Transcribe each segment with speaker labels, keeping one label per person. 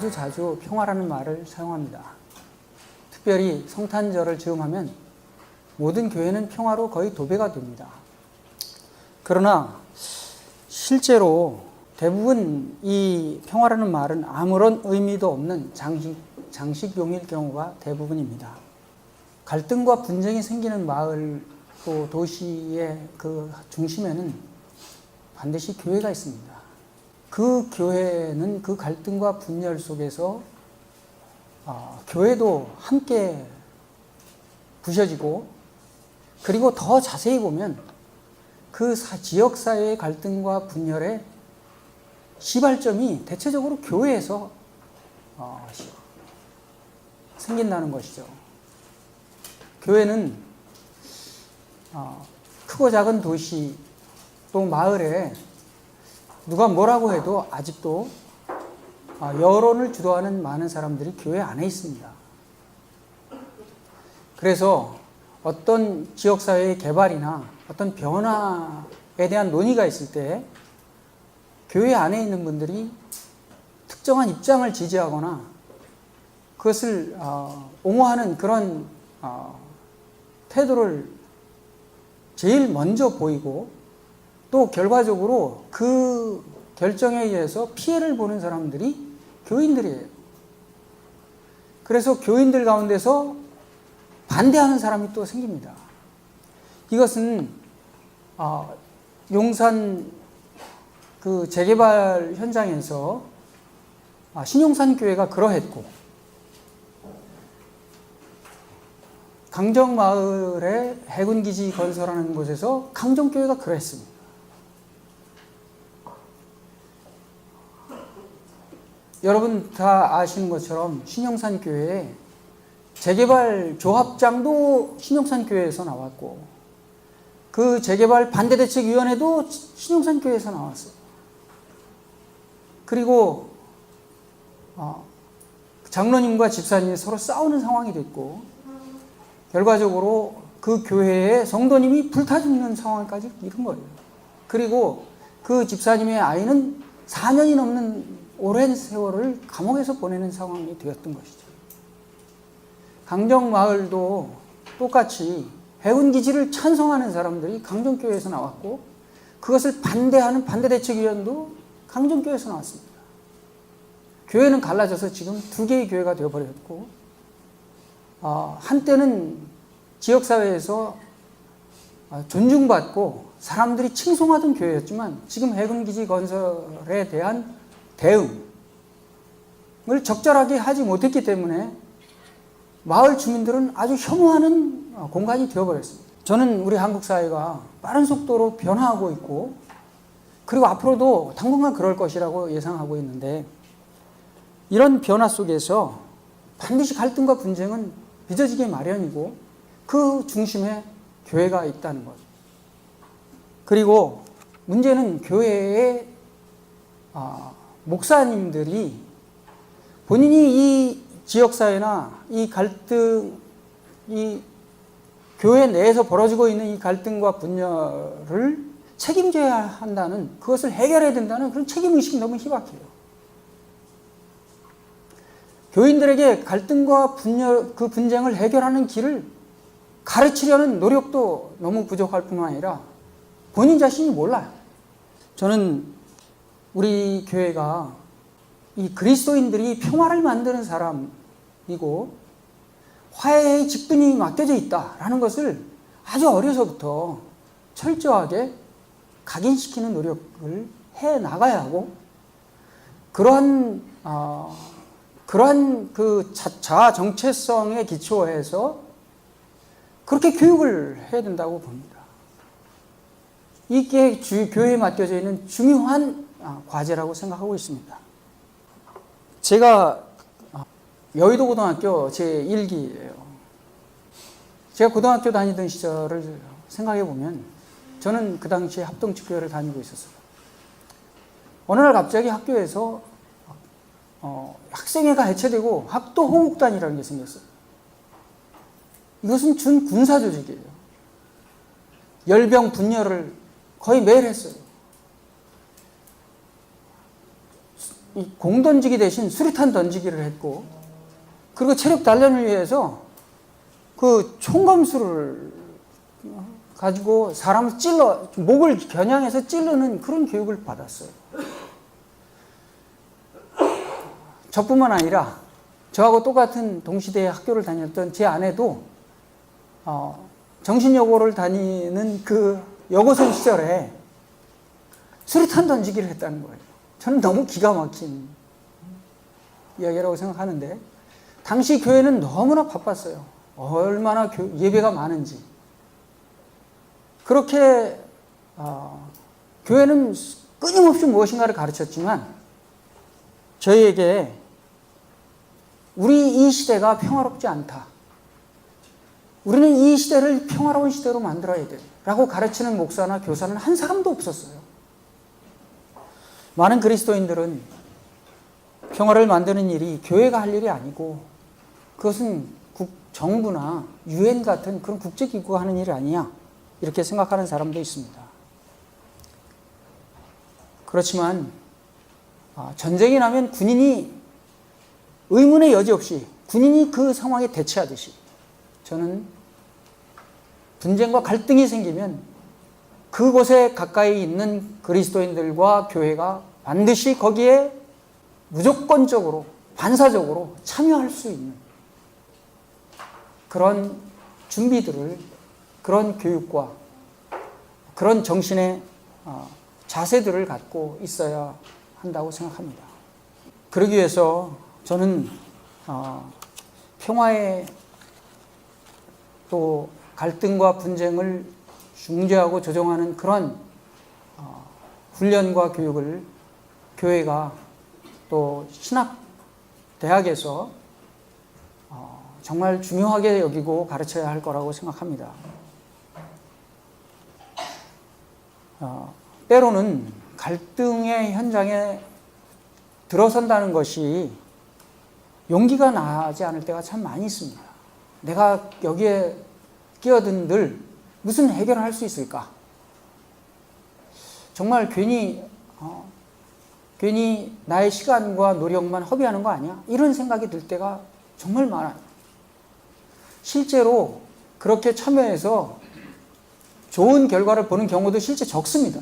Speaker 1: 아주 자주 평화라는 말을 사용합니다. 특별히 성탄절을 즈음하면 모든 교회는 평화로 거의 도배가 됩니다. 그러나 실제로 대부분 이 평화라는 말은 아무런 의미도 없는 장식용일 경우가 대부분입니다. 갈등과 분쟁이 생기는 마을 또 도시의 그 중심에는 반드시 교회가 있습니다. 그 교회는 그 갈등과 분열 속에서 교회도 함께 부셔지고, 그리고 더 자세히 보면 그 지역사회의 갈등과 분열의 시발점이 대체적으로 교회에서 생긴다는 것이죠. 교회는 크고 작은 도시 또 마을에 누가 뭐라고 해도 아직도 여론을 주도하는 많은 사람들이 교회 안에 있습니다. 그래서 어떤 지역사회의 개발이나 어떤 변화에 대한 논의가 있을 때 교회 안에 있는 분들이 특정한 입장을 지지하거나 그것을 옹호하는 그런 태도를 제일 먼저 보이고, 또 결과적으로 그 결정에 의해서 피해를 보는 사람들이 교인들이에요. 그래서 교인들 가운데서 반대하는 사람이 또 생깁니다. 이것은 용산 그 재개발 현장에서 신용산 교회가 그러했고, 강정마을에 해군기지 건설하는 곳에서 강정교회가 그러했습니다. 여러분 다 아시는 것처럼 신용산 교회에 재개발 조합장도 신용산 교회에서 나왔고, 그 재개발 반대대책위원회도 신용산 교회에서 나왔어요. 그리고 장로님과 집사님이 서로 싸우는 상황이 됐고, 결과적으로 그 교회의 성도님이 불타 죽는 상황까지 이른 거예요. 그리고 그 집사님의 아이는 4년이 넘는 오랜 세월을 감옥에서 보내는 상황이 되었던 것이죠. 강정마을도 똑같이 해군기지를 찬성하는 사람들이 강정교회에서 나왔고, 그것을 반대하는 반대대책위원도 강정교회에서 나왔습니다. 교회는 갈라져서 지금 두 개의 교회가 되어버렸고, 한때는 지역사회에서 존중받고 사람들이 칭송하던 교회였지만, 지금 해군기지 건설에 대한 대응을 적절하게 하지 못했기 때문에 마을 주민들은 아주 혐오하는 공간이 되어버렸습니다. 저는 우리 한국 사회가 빠른 속도로 변화하고 있고, 그리고 앞으로도 당분간 그럴 것이라고 예상하고 있는데, 이런 변화 속에서 반드시 갈등과 분쟁은 빚어지기 마련이고, 그 중심에 교회가 있다는 것. 그리고 문제는 교회의 목사님들이 본인이 이 지역사회나 이 갈등, 이 교회 내에서 벌어지고 있는 이 갈등과 분열을 책임져야 한다는, 그것을 해결해야 된다는 그런 책임의식이 너무 희박해요. 교인들에게 갈등과 분열, 그 분쟁을 해결하는 길을 가르치려는 노력도 너무 부족할 뿐만 아니라 본인 자신이 몰라요. 저는 우리 교회가 이 그리스도인들이 평화를 만드는 사람이고 화해의 직분이 맡겨져 있다라는 것을 아주 어려서부터 철저하게 각인시키는 노력을 해 나가야 하고, 그러한 그 자아 정체성에 기초해서 그렇게 교육을 해야 된다고 봅니다. 이게 교회에 맡겨져 있는 중요한 과제라고 생각하고 있습니다. 제가 여의도 고등학교 제1기예요. 제가 고등학교 다니던 시절을 생각해 보면 저는 그 당시에 합동축교회를 다니고 있었어요. 어느 날 갑자기 학교에서 학생회가 해체되고 학도호국단이라는 게 생겼어요. 이것은 준군사 조직이에요. 열병 분열을 거의 매일 했어요. 이 공 던지기 대신 수류탄 던지기를 했고, 그리고 체력 단련을 위해서 그 총검수를 가지고 사람을 목을 겨냥해서 찌르는 그런 교육을 받았어요. 저뿐만 아니라 저하고 똑같은 동시대에 학교를 다녔던 제 아내도 정신여고를 다니는 그 여고생 시절에 수류탄 던지기를 했다는 거예요. 저는 너무 기가 막힌 이야기라고 생각하는데, 당시 교회는 너무나 바빴어요. 얼마나 예배가 많은지. 그렇게 교회는 끊임없이 무엇인가를 가르쳤지만, 저희에게 우리 이 시대가 평화롭지 않다, 우리는 이 시대를 평화로운 시대로 만들어야 돼 라고 가르치는 목사나 교사는 한 사람도 없었어요. 많은 그리스도인들은 평화를 만드는 일이 교회가 할 일이 아니고, 그것은 정부나 UN 같은 그런 국제기구가 하는 일이 아니야, 이렇게 생각하는 사람도 있습니다. 그렇지만 전쟁이 나면 군인이 의문의 여지 없이 군인이 그 상황에 대처하듯이, 저는 분쟁과 갈등이 생기면 그곳에 가까이 있는 그리스도인들과 교회가 반드시 거기에 무조건적으로, 반사적으로 참여할 수 있는 그런 준비들을, 그런 교육과 그런 정신의 자세들을 갖고 있어야 한다고 생각합니다. 그러기 위해서 저는 평화의 또 갈등과 분쟁을 중재하고 조정하는 그런 훈련과 교육을 교회가 또 신학 대학에서 정말 중요하게 여기고 가르쳐야 할 거라고 생각합니다. 때로는 갈등의 현장에 들어선다는 것이 용기가 나지 않을 때가 참 많이 있습니다. 내가 여기에 끼어든들 무슨 해결을 할 수 있을까? 정말 괜히 나의 시간과 노력만 허비하는 거 아니야? 이런 생각이 들 때가 정말 많아요. 실제로 그렇게 참여해서 좋은 결과를 보는 경우도 실제 적습니다.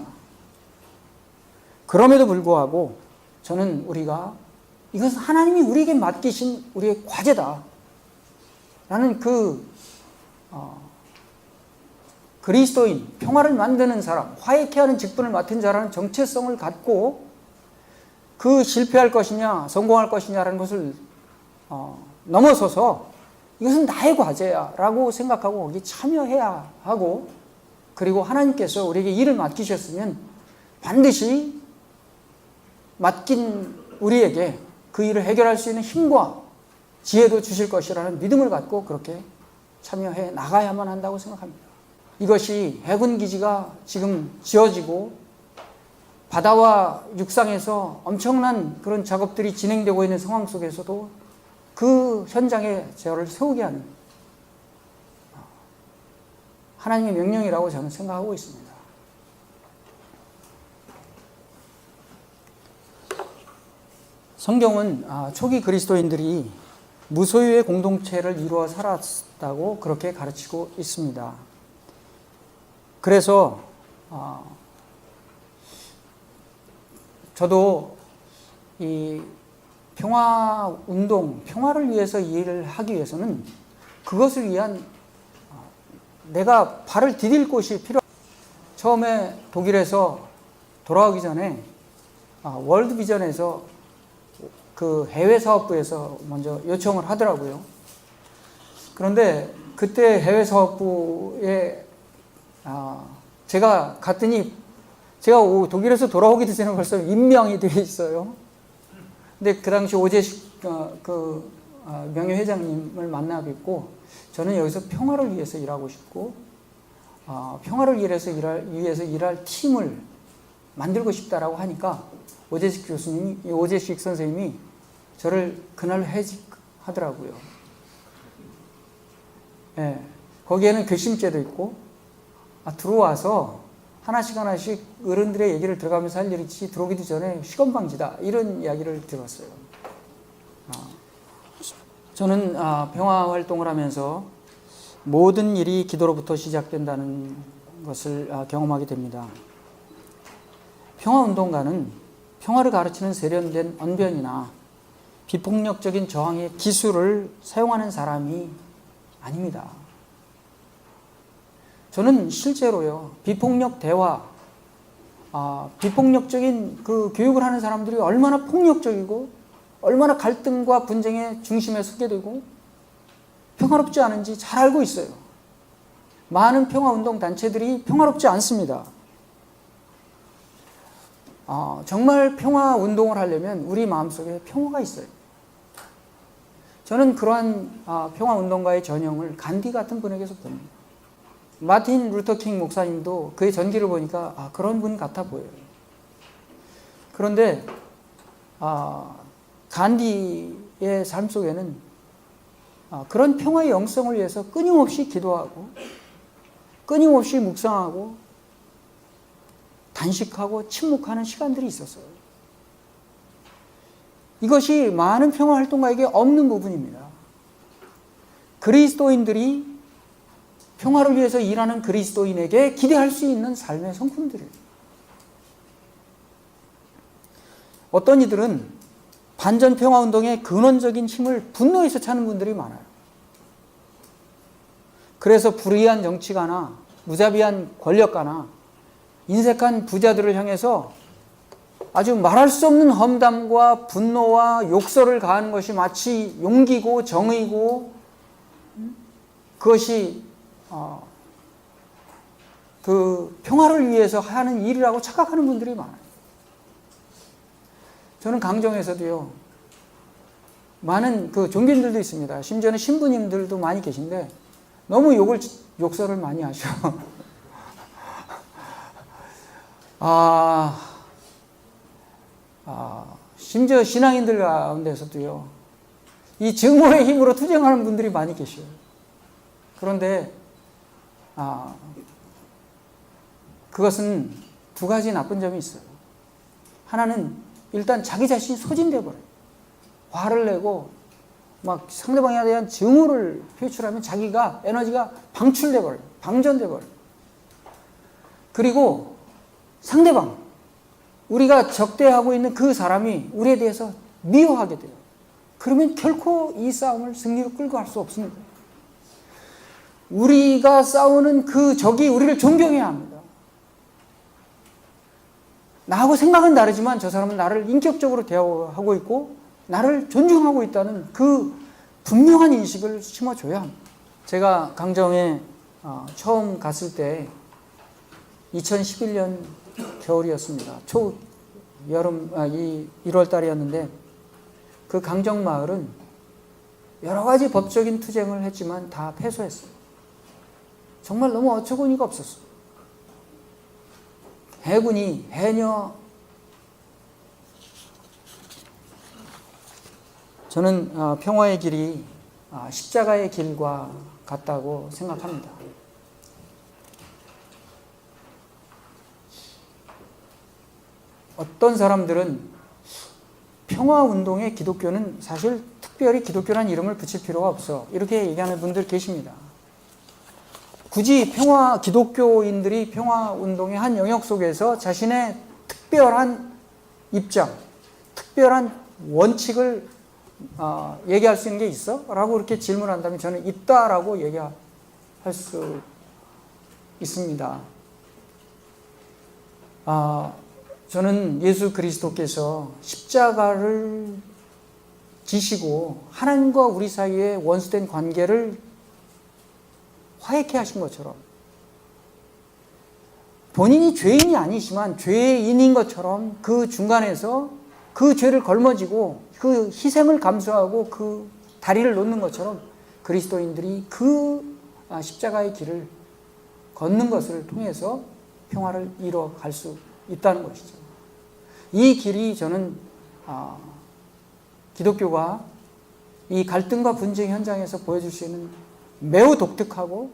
Speaker 1: 그럼에도 불구하고 저는 우리가 이것은 하나님이 우리에게 맡기신 우리의 과제다 라는 그리스도인, 평화를 만드는 사람, 화해케 하는 직분을 맡은 자라는 정체성을 갖고 그 실패할 것이냐 성공할 것이냐라는 것을 넘어서서 이것은 나의 과제야 라고 생각하고 거기 참여해야 하고, 그리고 하나님께서 우리에게 일을 맡기셨으면 반드시 맡긴 우리에게 그 일을 해결할 수 있는 힘과 지혜도 주실 것이라는 믿음을 갖고 그렇게 참여해 나가야만 한다고 생각합니다. 이것이 해군 기지가 지금 지어지고 바다와 육상에서 엄청난 그런 작업들이 진행되고 있는 상황 속에서도 그 현장에 저를 세우게 하는 하나님의 명령이라고 저는 생각하고 있습니다. 성경은 초기 그리스도인들이 무소유의 공동체를 이루어 살았다고 그렇게 가르치고 있습니다. 그래서 저도 이 평화운동, 평화를 위해서 일을 하기 위해서는 그것을 위한 내가 발을 디딜 곳이 필요합니다. 처음에 독일에서 돌아오기 전에 월드비전에서 그 해외사업부에서 먼저 요청을 하더라고요. 그런데 그때 해외사업부에 제가 갔더니 제가 독일에서 돌아오기 전에 벌써 임명이 되어 있어요. 근데 그 당시 오재식 명예회장님을 만나 뵙고, 저는 여기서 평화를 위해서 일하고 싶고 평화를 위해서 일할 팀을 만들고 싶다라고 하니까 오재식 선생님이 저를 그날 해직하더라고요. 거기에는 괘씸죄도 있고 들어와서 하나씩 하나씩 어른들의 얘기를 들어가면서 할 일이지 들어오기도 전에 시건방지다 이런 이야기를 들었어요. 저는 평화 활동을 하면서 모든 일이 기도로부터 시작된다는 것을 경험하게 됩니다. 평화운동가는 평화를 가르치는 세련된 언변이나 비폭력적인 저항의 기술을 사용하는 사람이 아닙니다. 저는 실제로요, 비폭력 대화, 비폭력적인 그 교육을 하는 사람들이 얼마나 폭력적이고 얼마나 갈등과 분쟁의 중심에 서게 되고 평화롭지 않은지 잘 알고 있어요. 많은 평화운동 단체들이 평화롭지 않습니다. 정말 평화운동을 하려면 우리 마음속에 평화가 있어요. 저는 그러한 평화운동가의 전형을 간디 같은 분에게서 봅니다. 마틴 루터 킹 목사님도 그의 전기를 보니까 그런 분 같아 보여요. 그런데 간디의 삶 속에는 그런 평화의 영성을 위해서 끊임없이 기도하고 끊임없이 묵상하고 단식하고 침묵하는 시간들이 있었어요. 이것이 많은 평화활동가에게 없는 부분입니다. 그리스도인들이 평화를 위해서 일하는 그리스도인에게 기대할 수 있는 삶의 성품들이에요. 어떤 이들은 반전 평화운동의 근원적인 힘을 분노에서 찾는 분들이 많아요. 그래서 불의한 정치가나 무자비한 권력가나 인색한 부자들을 향해서 아주 말할 수 없는 험담과 분노와 욕설을 가하는 것이 마치 용기고 정의고 그것이 그 평화를 위해서 하는 일이라고 착각하는 분들이 많아요. 저는 강정에서도요, 많은 그 종교인들도 있습니다. 심지어는 신부님들도 많이 계신데 너무 욕설을 많이 하셔. 심지어 신앙인들 가운데서도요, 이 증오의 힘으로 투쟁하는 분들이 많이 계셔요. 그런데 그것은 두 가지 나쁜 점이 있어요. 하나는 일단 자기 자신이 소진돼 버려요. 화를 내고 막 상대방에 대한 증오를 표출하면 자기가 에너지가 방출돼 버려요. 방전돼 버려요. 그리고 상대방, 우리가 적대하고 있는 그 사람이 우리에 대해서 미워하게 돼요. 그러면 결코 이 싸움을 승리로 끌고 갈 수 없습니다. 우리가 싸우는 그 적이 우리를 존경해야 합니다. 나하고 생각은 다르지만 저 사람은 나를 인격적으로 대하고 있고 나를 존중하고 있다는 그 분명한 인식을 심어줘야 합니다. 제가 강정에 처음 갔을 때 2011년 겨울이었습니다. 여름 1월 달이었는데 그 강정 마을은 여러 가지 법적인 투쟁을 했지만 다 패소했어요. 정말 너무 어처구니가 없었어요. 해군이 해녀, 저는 평화의 길이 십자가의 길과 같다고 생각합니다. 어떤 사람들은 평화운동의 기독교는 사실 특별히 기독교라는 이름을 붙일 필요가 없어, 이렇게 얘기하는 분들 계십니다. 굳이 기독교인들이 평화운동의 한 영역 속에서 자신의 특별한 입장, 특별한 원칙을 얘기할 수 있는 게 있어? 라고 이렇게 질문한다면 저는 있다라고 얘기할 수 있습니다. 저는 예수 그리스도께서 십자가를 지시고 하나님과 우리 사이에 원수된 관계를 화해케 하신 것처럼 본인이 죄인이 아니지만 죄인인 것처럼 그 중간에서 그 죄를 걸머지고 그 희생을 감수하고 그 다리를 놓는 것처럼 그리스도인들이 그 십자가의 길을 걷는 것을 통해서 평화를 이뤄갈 수 있다는 것이죠. 이 길이 저는 기독교가 이 갈등과 분쟁 현장에서 보여줄 수 있는 매우 독특하고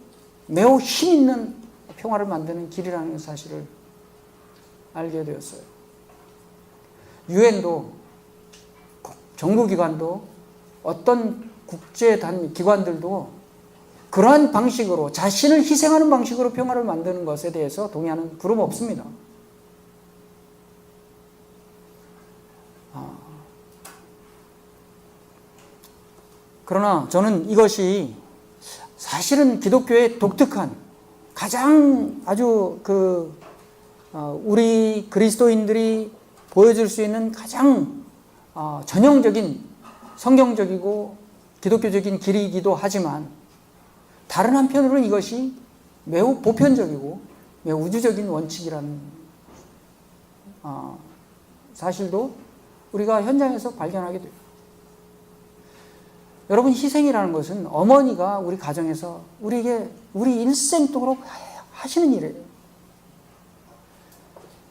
Speaker 1: 매우 힘있는 평화를 만드는 길이라는 사실을 알게 되었어요. 유엔도, 정부기관도, 어떤 국제기관들도 그러한 방식으로, 자신을 희생하는 방식으로 평화를 만드는 것에 대해서 동의하는 그룹 없습니다. 그러나 저는 이것이 사실은 기독교의 독특한, 가장 아주 우리 그리스도인들이 보여줄 수 있는 가장 전형적인 성경적이고 기독교적인 길이기도 하지만, 다른 한편으로는 이것이 매우 보편적이고 매우 우주적인 원칙이라는 사실도 우리가 현장에서 발견하게 돼요. 여러분, 희생이라는 것은 어머니가 우리 가정에서 우리에게 우리 일생도록 하시는 일이에요.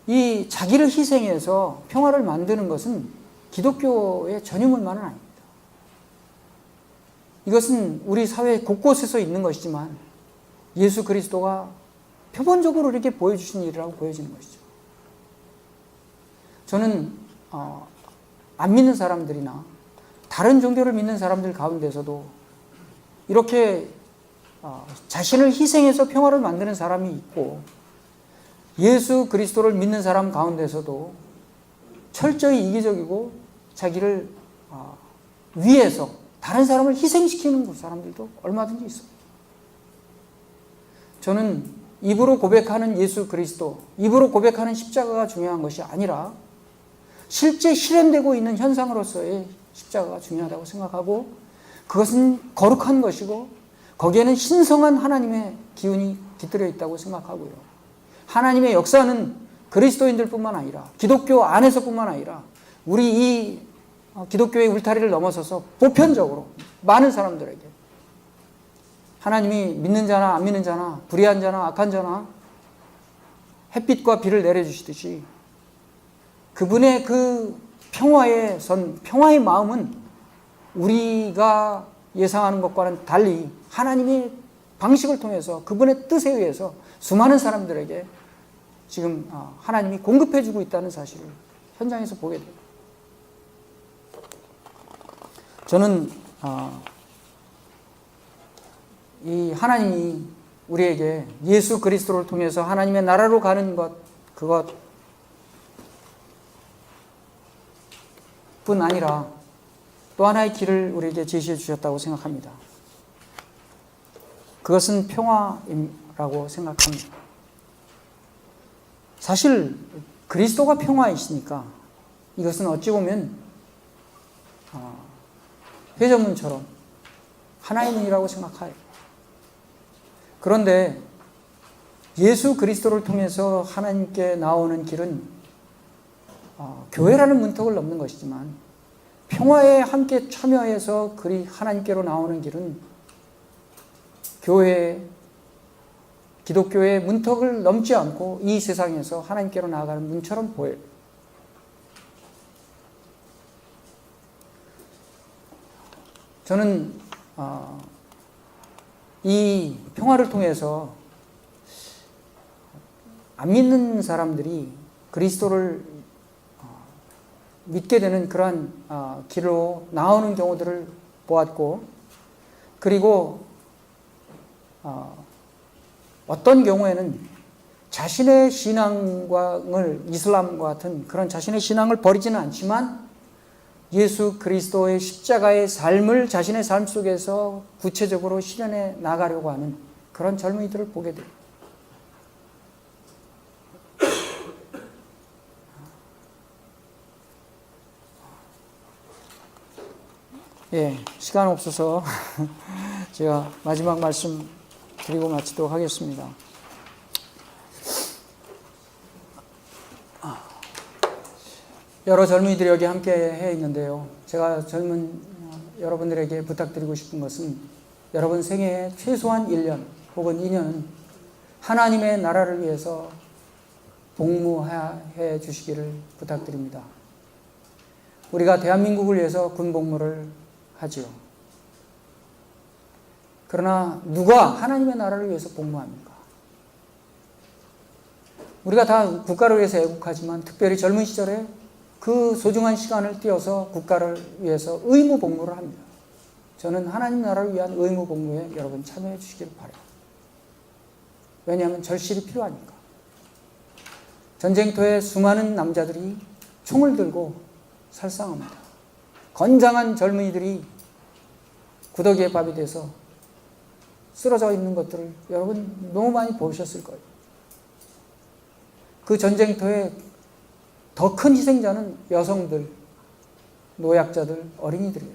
Speaker 1: 이 자기를 희생해서 평화를 만드는 것은 기독교의 전유물만은 아닙니다. 이것은 우리 사회 곳곳에서 있는 것이지만 예수 그리스도가 표본적으로 이렇게 보여주신 일이라고 보여지는 것이죠. 저는 안 믿는 사람들이나 다른 종교를 믿는 사람들 가운데서도 이렇게 자신을 희생해서 평화를 만드는 사람이 있고, 예수 그리스도를 믿는 사람 가운데서도 철저히 이기적이고 자기를 위해서 다른 사람을 희생시키는 사람들도 얼마든지 있어요. 저는 입으로 고백하는 예수 그리스도, 입으로 고백하는 십자가가 중요한 것이 아니라 실제 실현되고 있는 현상으로서의 십자가가 중요하다고 생각하고, 그것은 거룩한 것이고 거기에는 신성한 하나님의 기운이 깃들여 있다고 생각하고요. 하나님의 역사는 그리스도인들뿐만 아니라 기독교 안에서뿐만 아니라 우리 이 기독교의 울타리를 넘어서서 보편적으로 많은 사람들에게 하나님이 믿는 자나 안 믿는 자나, 불의한 자나 악한 자나 햇빛과 비를 내려주시듯이 그분의 그 평화의 마음은 우리가 예상하는 것과는 달리 하나님의 방식을 통해서, 그분의 뜻에 의해서 수많은 사람들에게 지금 하나님이 공급해주고 있다는 사실을 현장에서 보게 돼요. 저는 이 하나님이 우리에게 예수 그리스도를 통해서 하나님의 나라로 가는 것, 그것뿐 아니라 또 하나의 길을 우리에게 제시해 주셨다고 생각합니다. 그것은 평화라고 생각합니다. 사실 그리스도가 평화이시니까 이것은 어찌 보면 회전문처럼 하나의 문이라고 생각해요. 그런데 예수 그리스도를 통해서 하나님께 나오는 길은 교회라는 문턱을 넘는 것이지만, 평화에 함께 참여해서 하나님께로 나오는 길은 기독교의 문턱을 넘지 않고 이 세상에서 하나님께로 나아가는 문처럼 보여요. 저는 이 평화를 통해서 안 믿는 사람들이 그리스도를 믿게 되는 그러한 길로 나오는 경우들을 보았고, 그리고 어떤 경우에는 자신의 신앙을, 이슬람과 같은 그런 자신의 신앙을 버리지는 않지만 예수 그리스도의 십자가의 삶을 자신의 삶 속에서 구체적으로 실현해 나가려고 하는 그런 젊은이들을 보게 돼요. 예, 시간 없어서 제가 마지막 말씀 드리고 마치도록 하겠습니다. 여러 젊은이들이 여기 함께 해 있는데요. 제가 젊은 여러분들에게 부탁드리고 싶은 것은 여러분 생애의 최소한 1년 혹은 2년은 하나님의 나라를 위해서 복무해 주시기를 부탁드립니다. 우리가 대한민국을 위해서 군복무를 하지요. 그러나 누가 하나님의 나라를 위해서 복무합니까? 우리가 다 국가를 위해서 애국하지만 특별히 젊은 시절에 그 소중한 시간을 띄어서 국가를 위해서 의무 복무를 합니다. 저는 하나님 나라를 위한 의무 복무에 여러분 참여해 주시길 바라요. 왜냐하면 절실히 필요하니까. 전쟁터에 수많은 남자들이 총을 들고 살상합니다. 건장한 젊은이들이 구더기에 밥이 돼서 쓰러져 있는 것들을 여러분 너무 많이 보셨을 거예요. 그 전쟁터에 더 큰 희생자는 여성들, 노약자들, 어린이들이에요.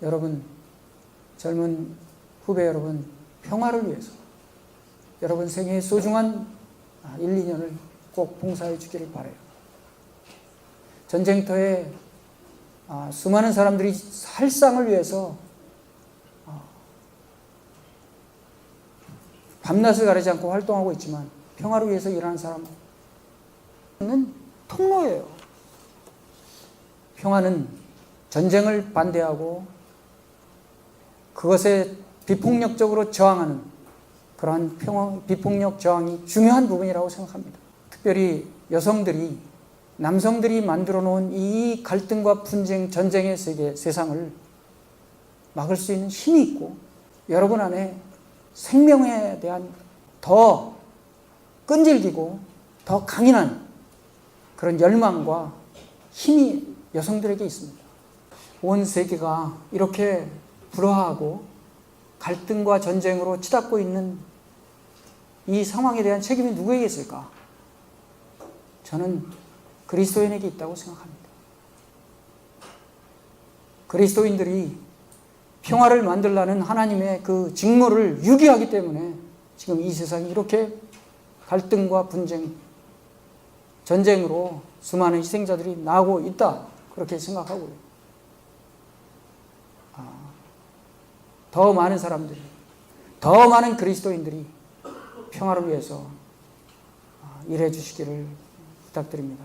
Speaker 1: 여러분, 젊은 후배 여러분, 평화를 위해서 여러분 생애의 소중한 1, 2년을 꼭 봉사해 주기를 바라요. 전쟁터에 수많은 사람들이 살상을 위해서 밤낮을 가리지 않고 활동하고 있지만 평화를 위해서 일하는 사람은 통로예요. 평화는 전쟁을 반대하고 그것에 비폭력적으로 저항하는 그러한 비폭력 저항이 중요한 부분이라고 생각합니다. 특별히 여성들이 남성들이 만들어 놓은 이 갈등과 분쟁, 전쟁의 세상을 막을 수 있는 힘이 있고 여러분 안에 생명에 대한 더 끈질기고 더 강인한 그런 열망과 힘이 여성들에게 있습니다. 온 세계가 이렇게 불화하고 갈등과 전쟁으로 치닫고 있는 이 상황에 대한 책임이 누구에게 있을까? 저는 그리스도인에게 있다고 생각합니다. 그리스도인들이 평화를 만들라는 하나님의 그 직무를 유기하기 때문에 지금 이 세상이 이렇게 갈등과 분쟁, 전쟁으로 수많은 희생자들이 나오고 있다. 그렇게 생각하고요. 더 많은 사람들이, 더 많은 그리스도인들이 평화를 위해서 일해 주시기를 부탁드립니다.